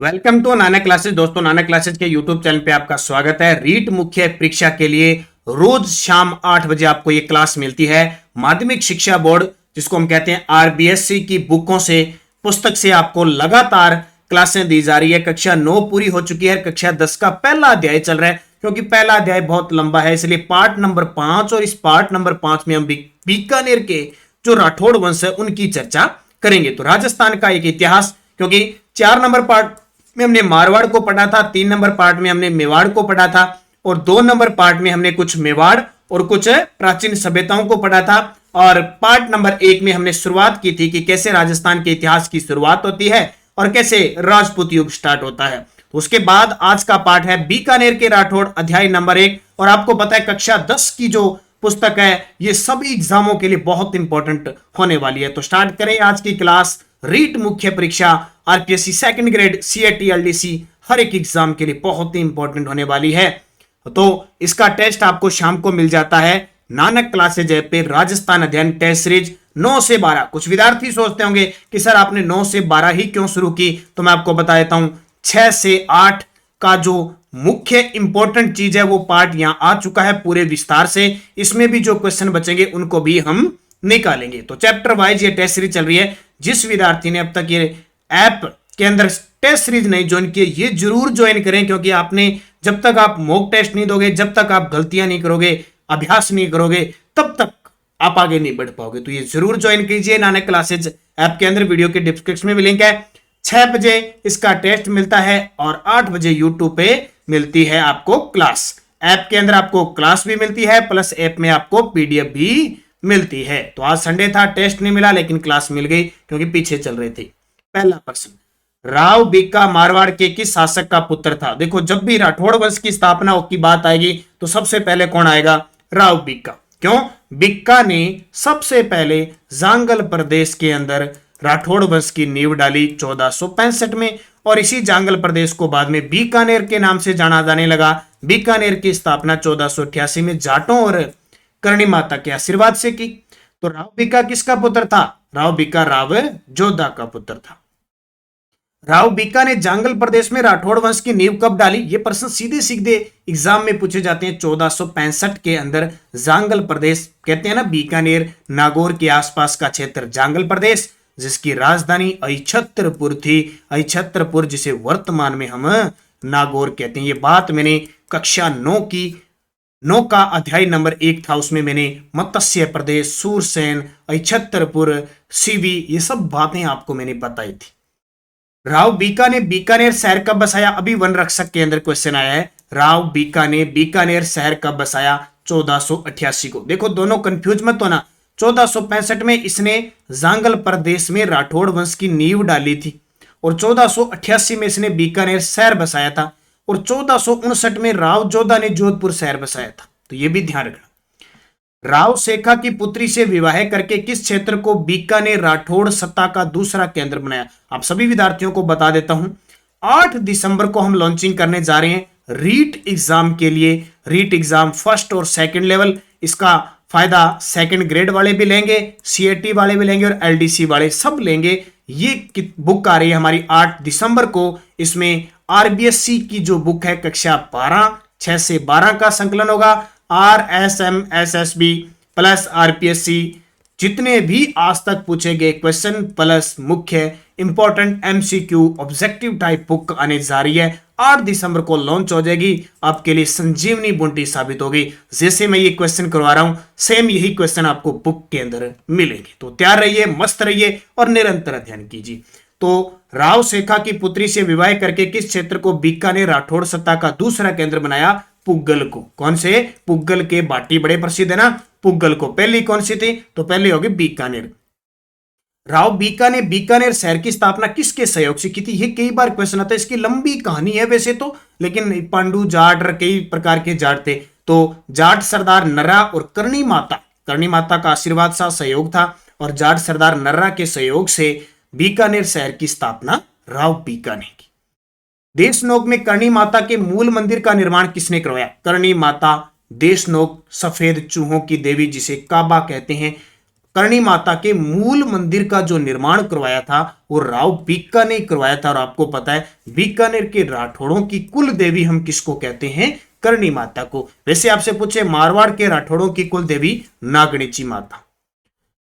Welcome to Nana classes. दोस्तों, नाना classes के YouTube channel पे आपका स्वागत है। रीट मुख्य परीक्षा के लिए रोज शाम 8 बजे आपको ये क्लास मिलती है। माध्यमिक शिक्षा बोर्ड, जिसको हम कहते हैं आरबीएससी की बुकों से, पुस्तक से आपको लगातार क्लासें दी जा रही है। कक्षा 9 पूरी हो चुकी है, कक्षा 10 का पहला अध्याय चल रहा है। क्योंकि पहला अध्याय बहुत लंबा है, इसलिए पार्ट नंबर 5 और इस पार्ट नंबर 5 में हम बीकानेर के जो राठौड़ वंश है उनकी चर्चा करेंगे। तो राजस्थान का एक इतिहास, क्योंकि 4 नंबर पार्ट में हमने मारवाड़ को पढ़ा था, 3 नंबर पार्ट में हमने मेवाड़ को पढ़ा था और 2 नंबर पार्ट में हमने कुछ मेवाड़ और कुछ प्राचीन सभ्यताओं को पढ़ा था। और पार्ट नंबर 1 में हमने शुरुआत की थी कि कैसे राजस्थान के इतिहास की शुरुआत होती है और कैसे राजपूत युग स्टार्ट होता है। तो उसके बाद आज का पार्ट है बीकानेर के राठौड़, अध्याय नंबर 1। और आपको पता है कक्षा 10 की जो पुस्तक है ये सभी एग्जामों के लिए बहुत इंपॉर्टेंट होने वाली है। तो स्टार्ट करें आज की क्लास। रीट मुख्य परीक्षा, RPSC second grade, CAT, LDC, हर एक एग्जाम के लिए बहुत ही इंपॉर्टेंट होने वाली है। तो इसका टेस्ट आपको शाम को मिल जाता है नानक क्लासेज ऐप पे। राजस्थान अध्ययन टेस्ट सीरीज 9 से 12। कुछ विद्यार्थी सोचते होंगे कि सर आपने 9 से 12 ही क्यों शुरू की, तो मैं आपको बता देता हूं 6 से 8 का जो मुख्य इंपॉर्टेंट चीज है वो पार्ट यहां आ चुका है पूरे विस्तार से। इसमें भी जो क्वेश्चन बचेंगे उनको भी हम निकालेंगे। तो चैप्टर वाइज ये टेस्ट सीरीज चल रही है। जिस विद्यार्थी ने अब तक ये ऐप के अंदर टेस्ट सीरीज नहीं ज्वाइन किए, ये जरूर ज्वाइन करें, क्योंकि आपने जब तक आप मॉक टेस्ट नहीं दोगे, जब तक आप गलतियां नहीं करोगे, अभ्यास नहीं करोगे, तब तक आप आगे नहीं बढ़ पाओगे। तो ये जरूर ज्वाइन कीजिए नानक क्लासेज ऐप के अंदर। वीडियो के डिस्क्रिप्शन में भी लिंक है। 6 बजे इसका टेस्ट मिलता है और 8 बजे यूट्यूब पे मिलती है आपको क्लास। ऐप के अंदर आपको क्लास भी मिलती है, प्लस ऐप में आपको पीडीएफ भी मिलती है। तो आज संडे था, टेस्ट नहीं मिला, लेकिन क्लास मिल गई क्योंकि पीछे चल रही थी। पहला प्रश्न, राव बीका मारवाड़ के किस शासक का पुत्र था? देखो, जब भी राठौड़ वंश की स्थापना की बात आएगी तो सबसे पहले कौन आएगा? राव बीका। क्यों? बीका ने सबसे पहले जांगल प्रदेश के अंदर राठौड़ वंश की नींव डाली 1465 में, और इसी जांगल प्रदेश को बाद में बीकानेर के नाम से जाना जाने लगा। बीकानेर की स्थापना 1488 में जाटों और करणी माता के आशीर्वाद से की। तो राव बीका किसका पुत्र था? राव बीका राव जोधा का पुत्र था। राव बीका ने जांगल प्रदेश में राठौड़ वंश की नींव कब डाली? ये प्रश्न सीधे सीधे एग्जाम में पूछे जाते हैं। 1465 के अंदर जांगल प्रदेश, कहते हैं ना बीकानेर, नागौर के आसपास का क्षेत्र जांगल प्रदेश, जिसकी राजधानी अहिछत्रपुर थी। अहिछत्रपुर जिसे वर्तमान में हम नागौर कहते हैं। ये बात मैंने कक्षा 9 का अध्याय नंबर 1 था, उसमें मैंने मत्स्य प्रदेश, सूरसेन, अहिछत्रपुर, सीवी, ये सब बातें आपको मैंने बताई थी। राव बीका ने बीकानेर शहर कब बसाया? अभी वन रक्षक के अंदर क्वेश्चन आया है। राव बीका ने बीकानेर शहर कब बसाया? 1488 को। देखो, दोनों कंफ्यूज मत होना। 1465 में इसने जांगल प्रदेश में राठौड़ वंश की नींव डाली थी और 1488 में इसने बीकानेर शहर बसाया था, और 1459 में राव जोधा ने जोधपुर शहर बसाया था। तो यह भी ध्यान रखना। राव शेखा की पुत्री से विवाह करके किस क्षेत्र को बीकानेर राठौड़ सत्ता का दूसरा केंद्र बनाया? आप सभी विद्यार्थियों को बता देता हूं, 8 दिसंबर को हम लॉन्चिंग करने जा रहे हैं रीट एग्जाम के लिए। रीट एग्जाम फर्स्ट और सेकंड लेवल, इसका फायदा सेकंड ग्रेड वाले भी लेंगे, सीएटी वाले भी लेंगे और एलडीसी वाले सब लेंगे। ये बुक आ रही है हमारी 8 दिसंबर को। इसमें आरबीएससी की जो बुक है कक्षा 12, 6 से 12 का संकलन होगा। आरएसएम, एसएसबी प्लस आरपीएससी, जितने भी आज तक पूछे गए क्वेश्चन प्लस मुख्य important MCQ objective type book आने जा रही है। 8 दिसंबर को लॉन्च हो जाएगी, आपके लिए संजीवनी बूटी साबित होगी। जैसे मैं ये क्वेश्चन करवा रहा हूं, सेम यही क्वेश्चन आपको बुक के अंदर मिलेंगे। तो तैयार रहिए, मस्त रहिए और निरंतर अध्ययन कीजिए। तो राव शेखा की पुत्री से विवाह करके किस क्षेत्र को बीकानेर राठौड़ सत्ता का दूसरा केंद्र बनाया? पुग्गल को। कौन से? पुग्गल के बाटी बड़े प्रसिद्ध है ना, पुग्गल को। पहली कौन सी थी? तो पहली होगी बीकानेर। राव बीका ने बीकानेर शहर की स्थापना किसके सहयोग से की थी? ये कई बार क्वेश्चन आता है। इसकी लंबी कहानी है वैसे तो, लेकिन पांडु जाट कई प्रकार के जाट थे। तो जाट सरदार नर्रा और करणी माता का आशीर्वाद सा सहयोग था, और जाट सरदार नर्रा के सहयोग से बीकानेर शहर की स्थापना राव बीका ने की। देशनोक में करणी माता के मूल मंदिर का निर्माण किसने करवाया? करणी माता देशनोक, सफेद चूहों की देवी जिसे काबा कहते हैं, करणी माता के मूल मंदिर का जो निर्माण करवाया था वो राव बीका ने करवाया था। और आपको पता है बीकानेर के राठौड़ों की कुल देवी हम किसको कहते हैं? करणी माता को। वैसे आपसे पूछे मारवाड़ के राठौड़ों की कुल देवी नागणीची माता।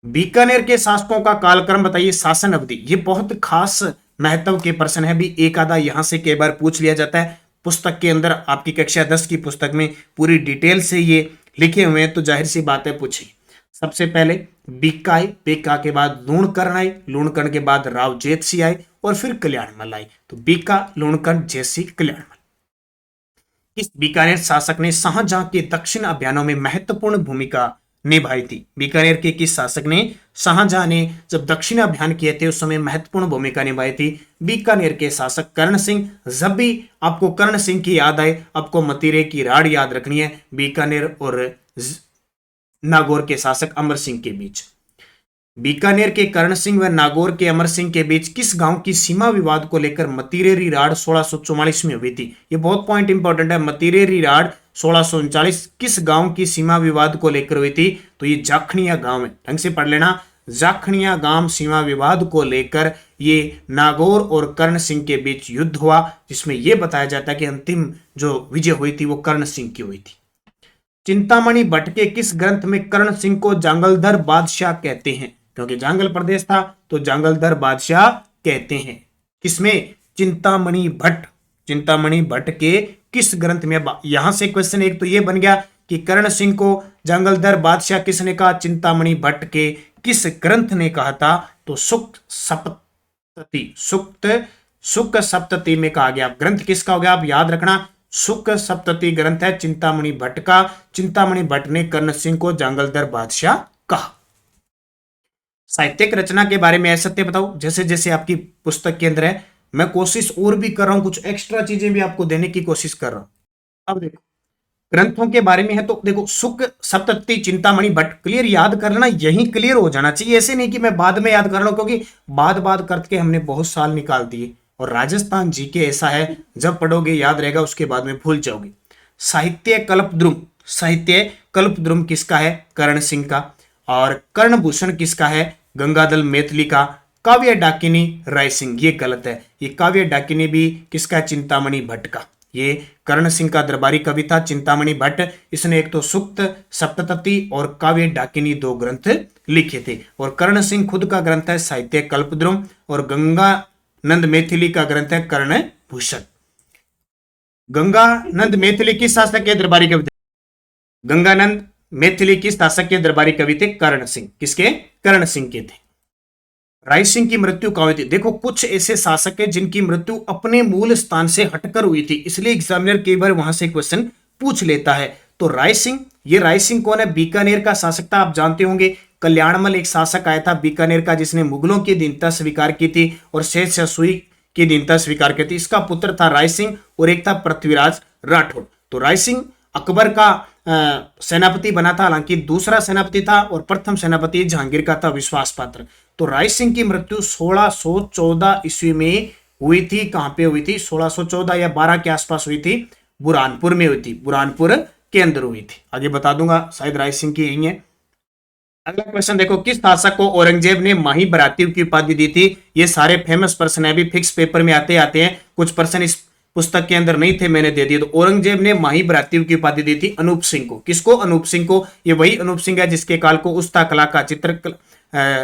बीकानेर के शासकों का कालक्रम बताइए, शासन अवधि। ये बहुत खास महत्व के प्रश्न है भी, एक आधा यहां से कई बार पूछ लिया जाता है पुस्तक के अंदर। आपकी कक्षा 10 की पुस्तक में पूरी डिटेल से ये लिखे हुए हैं, तो जाहिर सी बात है पूछिए। सबसे पहले बीका आए, बीका के बाद लूणकर्ण आए, लूणकर्ण के बाद राव जेतसी आए और फिर कल्याणमल आए। तो बीका, लूणकर्ण, जेतसी, कल्याणमल। इस बीकानेर शासक ने शाहजहां के दक्षिण अभियानों में महत्वपूर्ण भूमिका निभाई थी। बीकानेर के किस शासक ने? शाहजहां ने जब दक्षिण अभियान किए थे उस समय महत्वपूर्ण भूमिका निभाई थी। बीकानेर के शासक कर्ण सिंह। जब भी आपको कर्ण सिंह की याद आए, आपको मतीरे की राड़ याद रखनी है। बीकानेर और नागौर के शासक अमर सिंह के बीच। बीकानेर के कर्ण सिंह व नागौर के अमर सिंह के बीच किस गांव की सीमा विवाद को लेकर मतीरेरी राड़ 1644 में हुई थी? ये बहुत पॉइंट इंपॉर्टेंट है। मतीरेरी राड़ 1639 किस गांव की सीमा विवाद को लेकर हुई थी? तो ये जाखनिया गांव है, ढंग से पढ़ लेना। जाखनिया गांव सीमा विवाद को लेकर ये नागौर और कर्ण सिंह के बीच युद्ध हुआ, जिसमें यह बताया जाता है कि अंतिम जो विजय हुई थी वो कर्ण सिंह की हुई थी। चिंतामणि भट्ट के किस ग्रंथ में कर्ण सिंह को जांगलधर बादशाह कहते हैं? क्योंकि जांगल प्रदेश था तो जांगलधर बादशाह कहते हैं। किसमें? चिंतामणि भट्ट। चिंतामणि भट्ट के किस ग्रंथ में? यहां से क्वेश्चन एक तो ये बन गया कि कर्ण सिंह को जांगलधर बादशाह किसने कहा? चिंतामणि भट्ट के किस ग्रंथ ने कहा था? तो सुक्त सप्तति, सुक्त सप्तति में कहा गया। ग्रंथ किसका हो गया? आप याद रखना, सुक्त सप्तति ग्रंथ है चिंतामणि भट्ट का। चिंतामणि भट्ट ने कर्ण सिंह को जांगलधर बादशाह कहा। साहित्यिक रचना के बारे में सत्य बताओ। जैसे जैसे आपकी पुस्तक के अंदर है, मैं कोशिश और भी कर रहा हूं, कुछ एक्स्ट्रा चीजें भी आपको देने की कोशिश कर रहा हूं। अब देखो ग्रंथों के बारे में है तो देखो सुक्त सप्तति चिंतामणि भट्ट क्लियर याद कर लेना, यही क्लियर हो जाना चाहिए। ऐसे नहीं कि मैं बाद में याद कर रहा हूं, क्योंकि बाद करके हमने बहुत साल निकाल दिए। और राजस्थान जीके ऐसा है, जब पढ़ोगे याद रहेगा, उसके बाद में भूल जाओगे। साहित्य कल्पद्रुम, साहित्य कल्पद्रुम किसका है? कर्ण सिंह का। और कर्णभूषण किसका है? गंगादल मैथिली का। काव्य डाकिनी राय सिंह, ये गलत है। ये काव्य डाकिनी भी किसका? चिंतामणि भट्ट का। ये कर्ण सिंह का दरबारी कवि था चिंतामणि भट्ट। इसने एक तो सुक्त सप्तति और काव्य डाकिनी 2 ग्रंथ लिखे थे। और कर्ण सिंह खुद का ग्रंथ है साहित्य कल्पद्रुम, और गंगानंद मैथिली का ग्रंथ है कर्णभूषण। गंगानंद मैथिली किस शासक के दरबारी कवि थे? गंगानंद मैथिली किस शासक के दरबारी कवि थे? कर्ण सिंह। किसके? कर्ण सिंह के थे। राय सिंह की मृत्यु कब हुई थी? देखो कुछ ऐसे शासक है जिनकी मृत्यु अपने मूल स्थान से हटकर हुई थी, इसलिए एग्जामिनर कई बार वहां से क्वेश्चन पूछ लेता है। तो राय सिंह, ये राय सिंह कौन है? बीकानेर का शासक था, आप जानते होंगे। कल्याणमल एक शासक आया था बीकानेर का, जिसने मुगलों की दीनता स्वीकार की थी और शेर शाह सूरी की दीनता स्वीकार की थी। इसका पुत्र था राय सिंह और एक था पृथ्वीराज राठौड़। तो राय सिंह अकबर का सेनापति बना था, हालांकि दूसरा सेनापति था, और प्रथम सेनापति जहांगीर का था विश्वास पात्र। तो राय सिंह की मृत्यु 1614 ईस्वी में हुई थी। कहां पे हुई थी? 1614 या 12 के आसपास हुई थी। बुरहानपुर में हुई थी, बुरहानपुर के अंदर हुई थी। आगे बता दूंगा, शायद राय सिंह की यही है। अगला क्वेश्चन देखो, किस शासक को औरंगजेब ने माही बराती की उपाधि दी थी? ये सारे फेमस प्रश्न है, अभी फिक्स पेपर में आते हैं। कुछ प्रश्न इस पुस्तक के अंदर नहीं थे, मैंने दे दिए। तो औरंगजेब ने माही बराती की उपाधि दी थी अनूप सिंह को। किसको? अनूप सिंह को। ये वही अनूप सिंह है जिसके काल को उस्ता कला का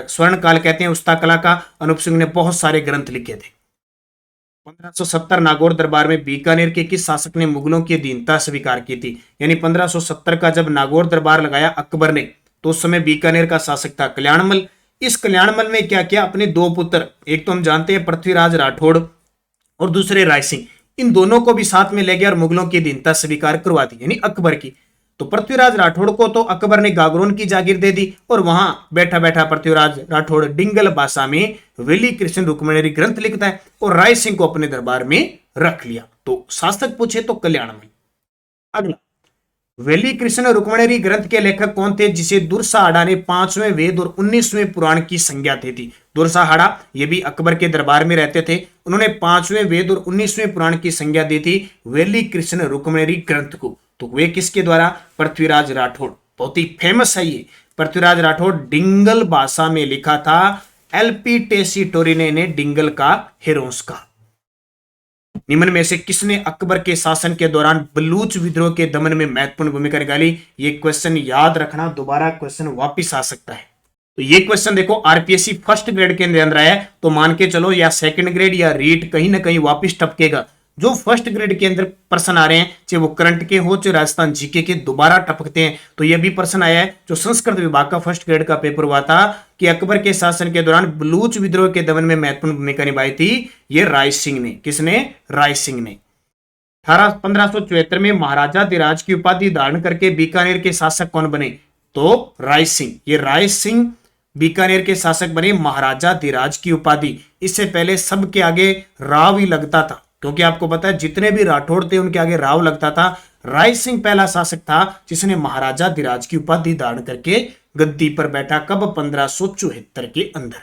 स्वर्ण काल कहते हैं। उस्ता कला का अनूप सिंह ने बहुत सारे ग्रंथ लिखे थे। 1570 नागौर दरबार में बीकानेर के किस शासक ने मुगलों की अधीनता स्वीकार की थी? यानी 1570 का जब नागौर दरबार लगाया अकबर ने, तो उस समय बीकानेर का शासक था कल्याणमल। इस कल्याणमल में क्या किया? अपने 2 पुत्र, एक तो हम जानते हैं पृथ्वीराज राठौड़ और दूसरे राय सिंह, इन दोनों को भी साथ में ले गया और मुगलों की अधीनता स्वीकार करवा दी, यानी अकबर की। तो पृथ्वीराज राठौड़ को तो अकबर ने गागरोन की जागीर दे दी, और वहां बैठा बैठा पृथ्वीराज राठौड़ डिंगल भाषा में वेली कृष्ण रुक्मिणी ग्रंथ लिखता है, और राय सिंह को अपने दरबार में रख लिया। तो शासक पूछे तो कल्याणमल। अगला, वेली कृष्ण रुक्मिणी ग्रंथ के लेखक कौन थे, जिसे दुर्साहाड़ा ने 5वें वेद और 19वें पुराण की संज्ञा दी थी? दुर्साहाड़ा ये भी अकबर के दरबार में रहते थे। उन्होंने 5वें वेद और 19वें पुराण की संज्ञा दी थी वेली कृष्ण रुक्मिणी ग्रंथ को। तो वे किसके द्वारा? पृथ्वीराज राठौड़। बहुत ही फेमस है ये। पृथ्वीराज राठौड़ डिंगल भाषा में लिखा था। एलपी टेसीटोरी ने डिंगल का हिरोस कहा। निम्न में से किसने अकबर के शासन के दौरान बलूच विद्रोह के दमन में महत्वपूर्ण भूमिका निकाली? ये क्वेश्चन याद रखना, दोबारा क्वेश्चन वापस आ सकता है। तो ये क्वेश्चन देखो आरपीएससी फर्स्ट ग्रेड के अंदर है, तो मान के चलो या सेकंड ग्रेड या रीट कहीं ना कहीं वापस टपकेगा। जो फर्स्ट ग्रेड के अंदर प्रश्न आ रहे हैं, चाहे वो करंट के हो चाहे राजस्थान जीके के, दोबारा टपकते हैं। तो ये भी प्रश्न आया है जो संस्कृत विभाग का फर्स्ट ग्रेड का पेपर हुआ था कि अकबर के शासन के दौरान बलूच विद्रोह के दमन में महत्वपूर्ण भूमिका निभाई थी। ये राय सिंह ने। किसने? राय सिंह ने। 1574 में महाराजा धिराज की उपाधि धारण करके बीकानेर के शासक कौन बने? तो राय सिंह। ये राय सिंह बीकानेर के शासक बने, महाराजा धिराज की उपाधि। इससे पहले सबके आगे राव ही लगता था, क्योंकि आपको पता है जितने भी राठौड़ थे उनके आगे राव लगता था। राय सिंह पहला शासक था जिसने महाराजा धिराज की उपाधि धारण करके गद्दी पर बैठा। कब? 1574 के अंदर।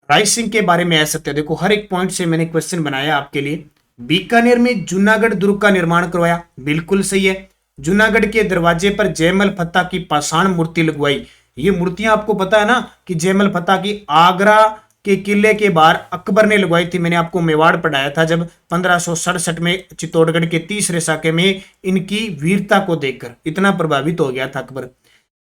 राय सिंह के बारे में ऐसा देखो, हर एक पॉइंट से मैंने क्वेश्चन बनाया आपके लिए। बीकानेर में जूनागढ़ दुर्ग का निर्माण करवाया, बिल्कुल सही है। जूनागढ़ के दरवाजे पर जयमल फत्ता की पाषाण मूर्ति लगवाई। ये मूर्तियां आपको पता है ना कि जयमल फत्ता की आगरा के किले के बाहर अकबर ने लगवाई थी। मैंने आपको मेवाड़ पढ़ाया था जब 1567 में चित्तौड़गढ़ के तीसरे साके में इनकी वीरता को देखकर इतना प्रभावित हो गया था अकबर।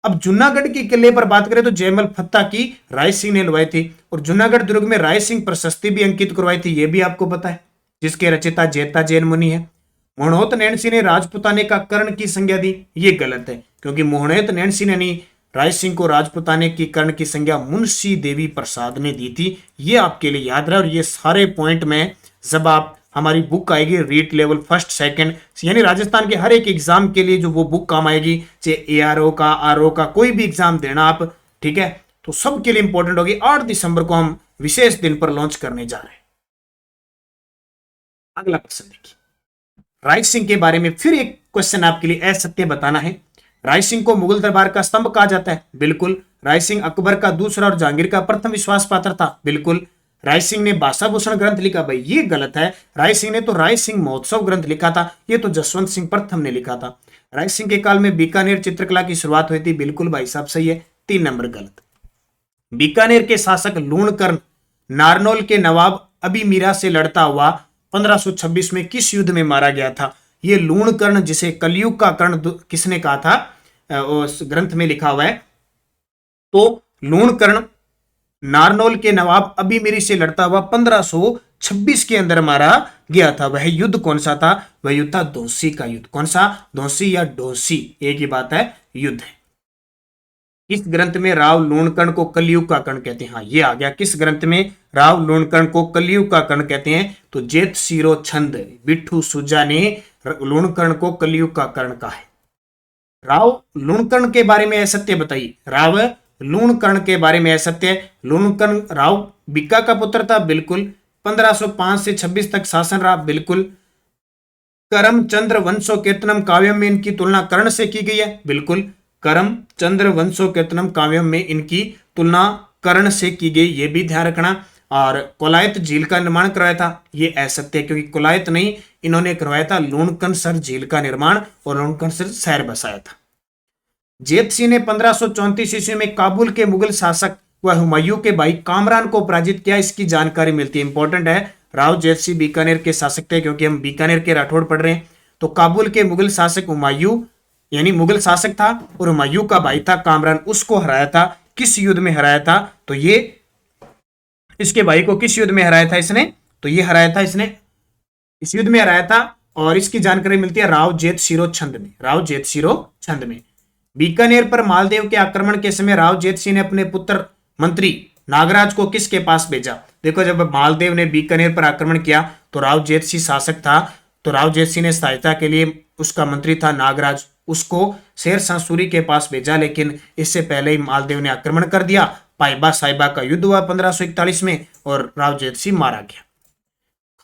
अब जूनागढ़ के किले पर बात करें तो जयमल फत्ता की राय सिंह ने लगवाई थी, और जूनागढ़ दुर्ग में राय सिंह प्रशस्ति भी अंकित करवाई थी, ये भी आपको पता है, जिसके रचयिता जेता जैन मुनि है। मोहनोत नैणसी ने राजपुताने का कर्ण की संज्ञा दी, ये गलत है, क्योंकि मोहनोत नैणसी ने नहीं, राय सिंह को राजपुताने की कर्ण की संज्ञा मुंशी देवी प्रसाद ने दी थी। ये आपके लिए याद रहे, और ये सारे पॉइंट में जब आप हमारी बुक आएगी रीट लेवल फर्स्ट सेकंड, यानी राजस्थान के हर एक एग्जाम के लिए जो वो बुक काम आएगी, चाहे एआरओ का, आरओ का, कोई भी एग्जाम देना आप, ठीक है, तो सबके लिए इंपॉर्टेंट होगी। 8 दिसंबर को हम विशेष दिन पर लॉन्च करने जा रहे हैं। अगला क्वेश्चन देखिए, राय सिंह के बारे में फिर एक क्वेश्चन आपके लिए असत्य बताना है। राय सिंह को मुगल दरबार का स्तंभ कहा जाता है, बिल्कुल। राय सिंह अकबर का दूसरा और जहांगीर का प्रथम विश्वास पात्र था, बिल्कुल। राय सिंह ने भाषा भूषण ग्रंथ लिखा, भाई ये गलत है। राय सिंह ने तो राय सिंह महोत्सव ग्रंथ लिखा था, ये तो जसवंत सिंह प्रथम ने लिखा था। राय सिंह के काल में बीकानेर चित्रकला की शुरुआत हुई थी, बिल्कुल भाई साहब सही है, 3 नंबर गलत। बीकानेर के शासक लूणकर्ण नारनौल के नवाब अभी मीरा से लड़ता हुआ 1526 में किस युद्ध में मारा गया था? ये लूणकर्ण, जिसे कलयुग का कर्ण किसने कहा था, उस ग्रंथ में लिखा हुआ है। तो लूणकर्ण नारनौल के नवाब अभिमीरी से लड़ता हुआ 1526 के अंदर मारा गया था। वह युद्ध कौन सा था? वह युद्ध था धौंसी का युद्ध। कौन सा? धौंसी या ढोसी, एक ही बात है, युद्ध है। किस ग्रंथ में राव लूणकर्ण को कलयुग का कर्ण कहते हैं? हाँ, ये आ गया। किस ग्रंथ में राव लूणकर्ण को कलयुग का कर्ण कहते हैं? तो जेत सीरो छंद बिट्ठू सुजा ने लूणकर्ण को कलयुग का कर्ण कहा है। राव लूणकर्ण के बारे में असत्य बताइए। राव लूणकर्ण के बारे में असत्य। लूणकर्ण राव बीका का पुत्र था, बिल्कुल। 1505 से 26 तक शासन रहा, बिल्कुल। करमचंद्र वंशो कीर्तनम काव्यम में इनकी तुलना कर्ण से की गई है, बिल्कुल। करमचंद्र वंशो कीर्तनम काव्यम में इनकी तुलना कर्ण से की गई, ये भी ध्यान रखना। और कोलायत झील का निर्माण करवाया था, ये असत्य है, क्योंकि कोलायत नहीं, इन्होंने करवाया था लूणकरणसर झील का निर्माण और लूणकरणसर शहर बसाया था। जेत सिंह ने 1534 ईस्वी में काबुल के मुगल शासक व हुमायूं के भाई कामरान को पराजित किया, इसकी जानकारी मिलती है, इंपॉर्टेंट है। राव जेत सिंह बीकानेर के शासक थे, क्योंकि हम बीकानेर के राठौड़ पढ़ रहे हैं। तो काबुल के मुगल शासक हुमायूं, यानी मुगल शासक था और हुमायूं का भाई था कामरान, उसको हराया था। किस युद्ध में हराया था? तो ये इसके भाई को किस युद्ध में हराया था इसने? तो ये हराया था इसने, इस युद्ध में हराया था, और इसकी जानकारी मिलती है राव जेत सिरो छंद में। राव जेत सिरो छंद में। बीकानेर पर मालदेव के आक्रमण के समय राव जेत सिंह ने अपने पुत्र मंत्री नागराज को किसके पास भेजा? देखो, जब मालदेव ने बीकानेर पर आक्रमण किया तो राव जेत सिंह शासक था, तो राव जेत सिंह ने सहायता के लिए उसका मंत्री था नागराज, उसको शेर शाह सूरी के पास भेजा। लेकिन इससे पहले ही मालदेव ने आक्रमण कर दिया। पाइबा साहिबा का युद्ध हुआ 1541 में और राव जेत सिंह मारा गया।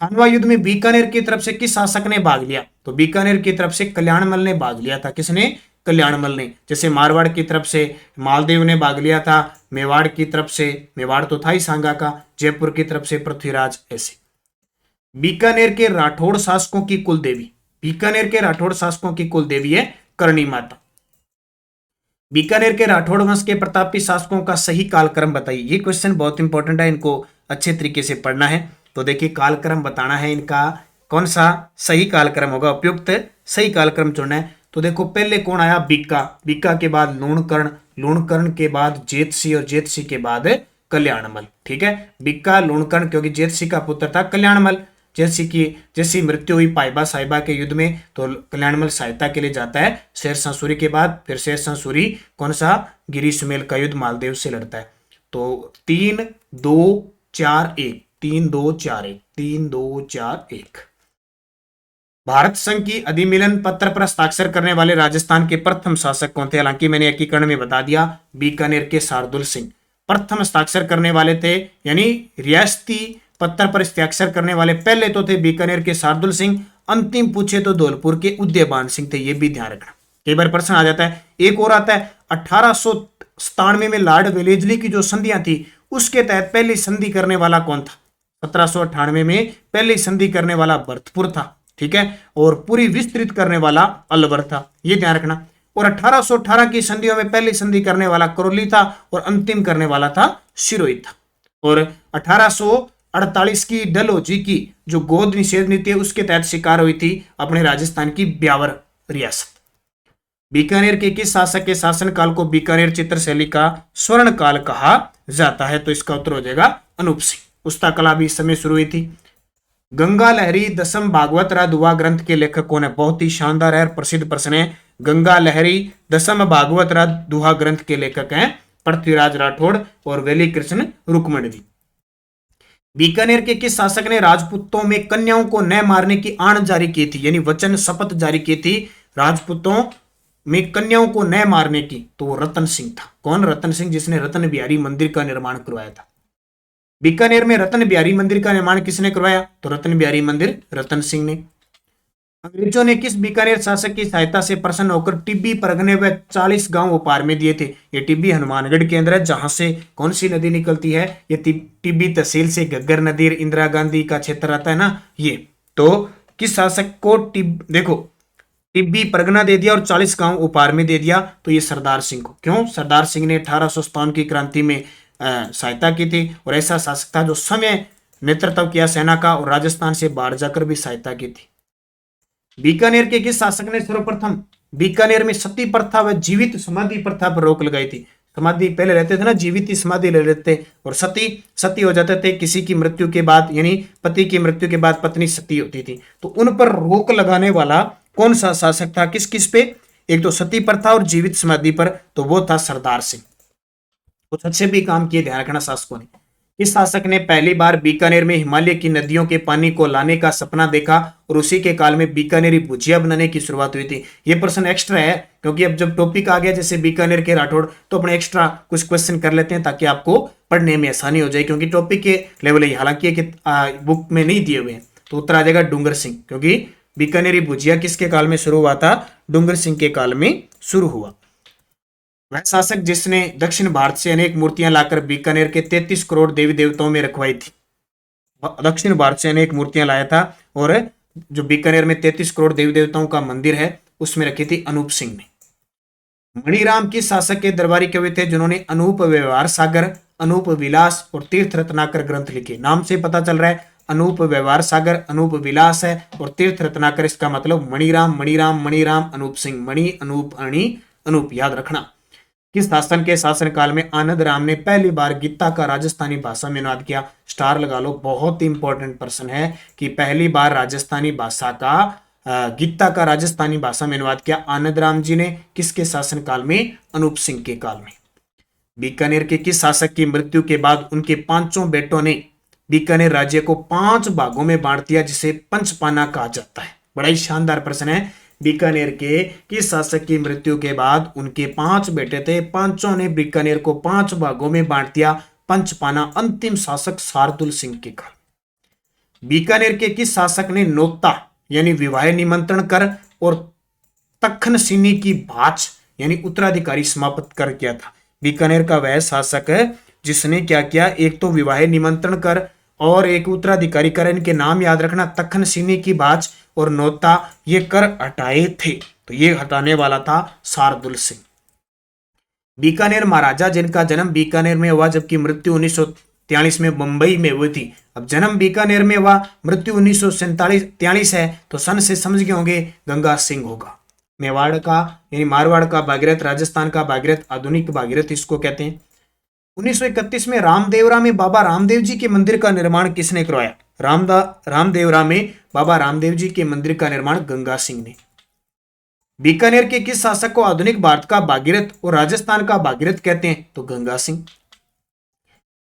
खानवा युद्ध में बीकानेर की तरफ से किस शासक ने भाग लिया? तो बीकानेर की तरफ से कल्याणमल ने भाग लिया था। किसने? कल्याणमल ने। जैसे मारवाड़ की तरफ से मालदेव ने भाग लिया था, मेवाड़ की तरफ से, मेवाड़ तो था ही सांगा का, जयपुर की तरफ से पृथ्वीराज, ऐसे। बीकानेर के राठौड़ शासकों की कुल देवी, बीकानेर के राठौड़ शासकों की कुल देवी है करणी माता। बीकानेर के राठौड़ वंश के प्रतापी शासकों का सही कालक्रम बताइए। ये क्वेश्चन बहुत इंपॉर्टेंट है, इनको अच्छे तरीके से पढ़ना है। तो देखिए कालक्रम बताना है इनका, कौन सा सही कालक्रम होगा, उपयुक्त सही कालक्रम चुनना है। तो देखो पहले कौन आया, बीका, बीका के बाद लूणकर्ण, लूणकर्ण के बाद जेतसी और जेतसी के बाद कल्याणमल। ठीक है, बीका लूणकर्ण, क्योंकि जेतसी का पुत्र था कल्याणमल। जैसी मृत्यु हुई पाइबा साहिबा के युद्ध में, तो कल्याणमल सहायता के लिए जाता है शेरशाह सूरी के बाद। फिर शेरशाह सूरी कौन सा, गिरी सुमेल का युद्ध मालदेव से लड़ता है। तो 3-2-4-1, 3-2-4-1, 3-2-4-1। भारत संघ की अधिमिलन पत्र पर हस्ताक्षर करने वाले राजस्थान के प्रथम शासक कौन थे? हालांकि मैंने एकीकरण में बता दिया, बीकानेर के शार्दुल सिंह प्रथम हस्ताक्षर करने वाले थे, यानी रियासती पत्र पर हस्ताक्षर करने वाले पहले तो थे बीकानेर के शार्दुल सिंह, अंतिम पूछे तो धौलपुर के उदयबान सिंह थे। ये भी ध्यान रखना, कई बार प्रश्न आ जाता है। एक और आता है 1897 में लॉर्ड वेलेजली की जो संधियां थी उसके तहत पहली संधि करने वाला कौन था? 1798 में पहली संधि करने वाला भरतपुर था। ठीक है, और पूरी विस्तृत करने वाला अलवर था, ये ध्यान रखना। और 1818 की संधियों में पहली संधि करने वाला करौली था और अंतिम करने वाला था सिरोही था। और 1848 की डलहौजी की जो गोद निषेध नीति है उसके तहत शिकार हुई थी अपने राजस्थान की ब्यावर रियासत। बीकानेर के किस शासक के शासनकाल को बीकानेर चित्रशैली का स्वर्ण काल कहा जाता है? तो इसका उत्तर हो जाएगा अनूप सिंह। उस्ता कला भी इस समय शुरू हुई थी। गंगा लहरी दसम भागवत दुहा ग्रंथ के लेखक कौन है? बहुत ही शानदार है, प्रसिद्ध प्रश्न है। गंगा लहरी दसम भागवत दुहा ग्रंथ के लेखक हैं पृथ्वीराज राठौड़ और वेली कृष्ण रुक्मणी। बीकानेर के किस शासक ने राजपूतों में कन्याओं को न मारने की आण जारी की थी, यानी वचन शपथ जारी की थी राजपूतों में कन्याओं को न मारने की? तो रतन सिंह था। कौन? रतन सिंह, जिसने रतन बिहारी मंदिर का निर्माण करवाया था। बीकानेर में रतन बिहारी मंदिर का निर्माण किसने करवाया? तो रतन बिहारी मंदिर रतन सिंह ने। अंग्रेजों ने किस बीकानेर शासक की सहायता से प्रसन्न होकर टिब्बी परगने व 40 गांव उपहार में दिए थे? ये टिब्बी हनुमानगढ़ के अंदर है, जहां से कौन सी नदी निकलती है? ये टिब्बी तहसील से घग्गर नदी, इंदिरा गांधी का क्षेत्र आता है ना ये। तो किस शासक को देखो टिब्बी परगना दे दिया और 40 गांव उपहार में दे दिया? तो ये सरदार सिंह को। क्यों? सरदार सिंह ने 1857 की क्रांति में सहायता की थी और ऐसा शासक था जो समय नेतृत्व किया सेना का और राजस्थान से बाहर जाकर भी सहायता की थी। बीकानेर के किस शासक ने सर्वप्रथम बीकानेर में सती प्रथा व जीवित समाधि प्रथा पर रोक लगाई थी? समाधि पहले रहते थे ना, जीवित समाधि ले लेते और सती हो जाते थे किसी की मृत्यु के बाद, यानी पति की मृत्यु के बाद पत्नी सती होती थी। तो उन पर रोक लगाने वाला कौन सा शासक था? किस किस पे? एक तो सती प्रथा और जीवित समाधि पर, तो वो था सरदार सिंह। कुछ अच्छे भी काम किए, ध्यान रखना शासकों ने। इस शासक ने पहली बार बीकानेर में हिमालय की नदियों के पानी को लाने का सपना देखा और उसी के काल में बीकानेरी भुजिया बनाने की शुरुआत हुई थी? ये प्रश्न एक्स्ट्रा है, क्योंकि अब जब टॉपिक आ गया जैसे बीकानेर के राठौड़, तो अपने एक्स्ट्रा कुछ क्वेश्चन कर लेते हैं ताकि आपको पढ़ने में आसानी हो जाए, क्योंकि टॉपिक के लेवल है, हालांकि बुक में नहीं दिए हुए हैं। तो उत्तर आ जाएगा डूंगर सिंह, क्योंकि बीकानेरी भुजिया किसके काल में शुरू हुआ था? डूंगर सिंह के काल में शुरू हुआ। वह शासक जिसने दक्षिण भारत से अनेक मूर्तियां लाकर बीकानेर के 33 करोड़ देवी देवताओं में रखवाई थी। दक्षिण भारत से अनेक मूर्तियां लाया था और जो बीकानेर में 33 करोड़ देवी देवताओं का मंदिर है उसमें रखी थी अनूप सिंह ने। मणिराम किस शासक के दरबारी कवि थे जिन्होंने अनूप व्यवहार सागर, अनूप विलास और तीर्थ रत्नाकर ग्रंथ लिखे? नाम से पता चल रहा है अनूप व्यवहार सागर, अनूप विलास है और तीर्थ रत्नाकर, इसका मतलब मणिराम, मणिराम, मणिराम, अनूप सिंह, मणि अनूप अणि अनूप, याद रखना। किस शासन के शासनकाल में आनंद राम ने पहली बार गीता का राजस्थानी भाषा में अनुवाद किया? स्टार लगा लो, बहुत इंपॉर्टेंट प्रश्न है कि पहली बार राजस्थानी भाषा का गीता का राजस्थानी भाषा में अनुवाद किया आनंद राम जी ने। किसके शासनकाल में? अनूप सिंह के काल में। बीकानेर के किस शासक की मृत्यु के बाद उनके 5 बेटों ने बीकानेर राज्य को 5 भागों में बांट दिया, जिसे पंचपाना कहा जाता है? बड़ा ही शानदार प्रश्न है। बीकानेर के किस शासक की मृत्यु के बाद उनके 5 बेटे थे, पांचों ने बीकानेर को 5 भागों में बांट दिया, पंचपाना। अंतिम शासक शार्दुल सिंह के काल। बीकानेर के किस शासक ने नोता यानी विवाह निमंत्रण कर और तखन सिनी की भाच यानी उत्तराधिकारी समाप्त कर किया था? बीकानेर का वह शासक है जिसने क्या किया? एक तो विवाह निमंत्रण कर और एक उत्तराधिकारी कर, इनके नाम याद रखना, तखन सिनी की बाच और नोता, ये कर हटाए थे। तो ये हटाने वाला था शार्दुल सिंह। बीकानेर महाराजा जिनका जन्म बीकानेर में हुआ जबकि मृत्यु 1943 में मुंबई में हुई थी। अब जन्म बीकानेर में हुआ, मृत्यु 1943 है, तो सन से समझ गए होंगे गंगा सिंह होगा। मेवाड़ का यानी मारवाड़ का भागीरथ, राजस्थान का भागीरथ, आधुनिक भागीरथ इसको कहते हैं। 1931 में रामदेवरा में बाबा रामदेव जी के मंदिर का निर्माण किसने करवाया? रामदेवरा में बाबा रामदेव जी के मंदिर का निर्माण गंगा सिंह ने। बीकानेर के किस शासक को आधुनिक भारत का भागीरथ और राजस्थान का भागीरथ कहते हैं? तो गंगा सिंह।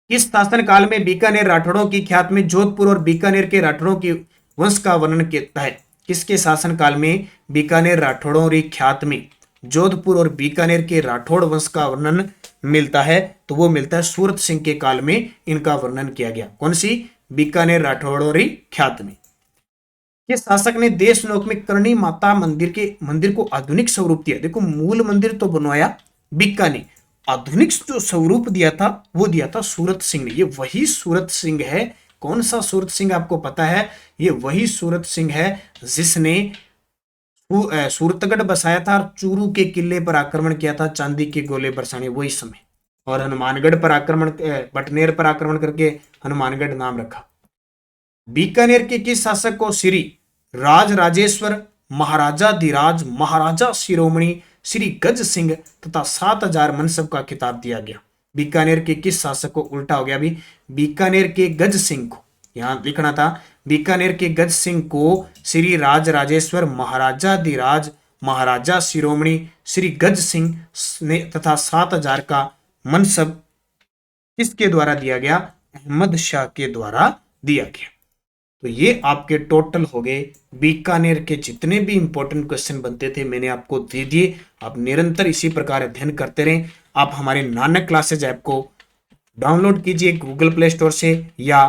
किस शासन काल में बीकानेर राठौड़ों की ख्यात में जोधपुर और बीकानेर के राठौड़ों की वंश का वर्णन किया है? किसके शासन काल में बीकानेर राठौड़ों की ख्यात में जोधपुर और बीकानेर के राठौड़ वंश का वर्णन मिलता है? तो वो मिलता है सूरत सिंह के काल में इनका वर्णन किया गया। कौन सी? बीकानेर राठौड़ों की ख्यात में। किस शासक ने देशनोक में करणी माता मंदिर को आधुनिक स्वरूप दिया? देखो मूल मंदिर तो बनवाया बीकानेर, आधुनिक जो स्वरूप दिया था वो दिया था सूरत सिंह ने। ये वही सूरत सिंह है। कौन सा सूरत सिंह आपको पता है? ये वही सूरत सिंह है जिसने सूरतगढ़ बसाया था और चूरू के किले पर आक्रमण किया था, चांदी के गोले बरसाने वही समय, और हनुमानगढ़ पर आक्रमण, बटनेर पर आक्रमण करके हनुमानगढ़ नाम रखा। बीकानेर के किस शासक को श्री राज राजेश्वर, महाराजाधिराज, महाराजा शिरोमणि, श्री गज सिंह तथा 7000 मनसब का खिताब दिया गया? बीकानेर के किस शासक को? उल्टा हो गया अभी, बीकानेर के गज सिंह को यहां लिखना था। बीकानेर के गज सिंह को श्री राज राजेश्वर, महाराजाधिराज, महाराजा शिरोमणि, श्री गज सिंह ने तथा 7000 का मनसब किसके द्वारा दिया गया? अहमद शाह के द्वारा दिया गया। तो ये आपके टोटल हो गए बीकानेर के जितने भी इंपॉर्टेंट क्वेश्चन बनते थे मैंने आपको दे दिए। आप निरंतर इसी प्रकार अध्ययन करते रहें। आप हमारे नानक क्लासेज ऐप को डाउनलोड कीजिए गूगल प्ले स्टोर से या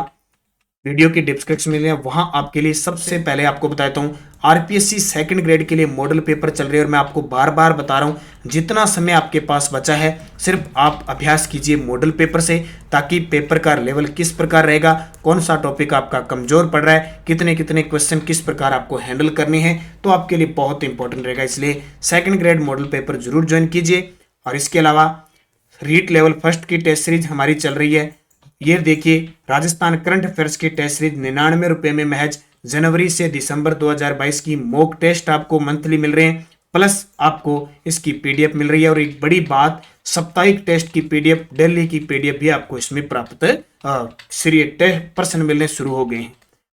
वीडियो की डिस्क्रिप्शन में, वहां आपके लिए सबसे पहले आपको बताता हूं आरपीएससी सेकंड ग्रेड के लिए मॉडल पेपर चल रहे हैं और मैं आपको बार बार बता रहा हूं जितना समय आपके पास बचा है सिर्फ आप अभ्यास कीजिए मॉडल पेपर से, ताकि पेपर का लेवल किस प्रकार रहेगा, कौन सा टॉपिक आपका कमजोर पड़ रहा है, कितने कितने क्वेश्चन किस प्रकार आपको हैंडल करने हैं, तो आपके लिए बहुत इंपॉर्टेंट रहेगा। इसलिए सेकंड ग्रेड मॉडल पेपर जरूर ज्वाइन कीजिए। और इसके अलावा रीट लेवल फर्स्ट की टेस्ट सीरीज हमारी चल रही है। ये देखिए राजस्थान करंट अफेयर्स की टेस्ट सीरीज 99 रुपए में महज जनवरी से दिसंबर 2022 की मॉक टेस्ट आपको मंथली मिल रहे हैं, प्लस आपको इसकी पीडीएफ मिल रही है। और एक बड़ी बात, साप्ताहिक टेस्ट की पीडीएफ, डेली की पीडीएफ भी आपको इसमें प्राप्त पर्सन मिलने शुरू हो गए हैं।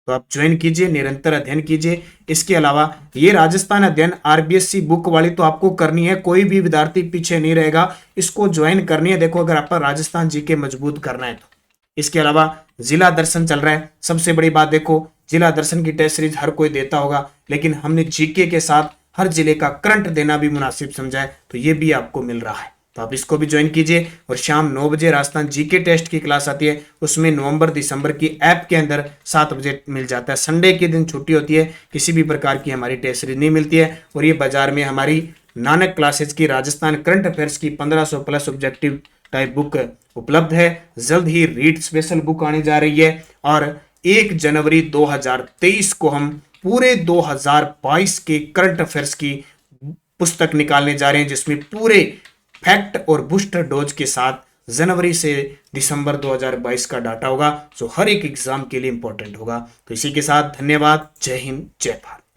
तो आप ज्वाइन कीजिए, निरंतर अध्ययन कीजिए। इसके अलावा ये राजस्थान अध्ययन आरबीएससी बुक वाली तो आपको करनी है, कोई भी विद्यार्थी पीछे नहीं रहेगा, इसको ज्वाइन करनी है। देखो अगर आपका राजस्थान जीके मजबूत करना है तो। इसके अलावा जिला दर्शन चल रहा है। सबसे बड़ी बात देखो, जिला दर्शन की टेस्ट सीरीज हर कोई देता होगा, लेकिन हमने जीके के साथ हर जिले का करंट देना भी मुनासिब समझा है, तो ये भी आपको मिल रहा है। तो आप इसको भी ज्वाइन कीजिए। और शाम 9 बजे राजस्थान जीके टेस्ट की क्लास आती है, उसमें नवंबर दिसंबर की ऐप के अंदर 7 बजे मिल जाता है। संडे के दिन छुट्टी होती है, किसी भी प्रकार की हमारी टेस्ट सीरीज नहीं मिलती है। और ये बाजार में हमारी नानक क्लासेज की राजस्थान करंट अफेयर्स की 1500 प्लस ऑब्जेक्टिव टाइप बुक उपलब्ध है। जल्द ही रीड स्पेशल बुक आने जा रही है और 1 जनवरी 2023 को हम पूरे 2022 के करंट अफेयर्स की पुस्तक निकालने जा रहे हैं, जिसमें पूरे फैक्ट और बूस्टर डोज के साथ जनवरी से दिसंबर 2022 का डाटा होगा, जो हर एक एग्जाम के लिए इंपॉर्टेंट होगा। तो इसी के साथ धन्यवाद। जय हिंद, जय भारत।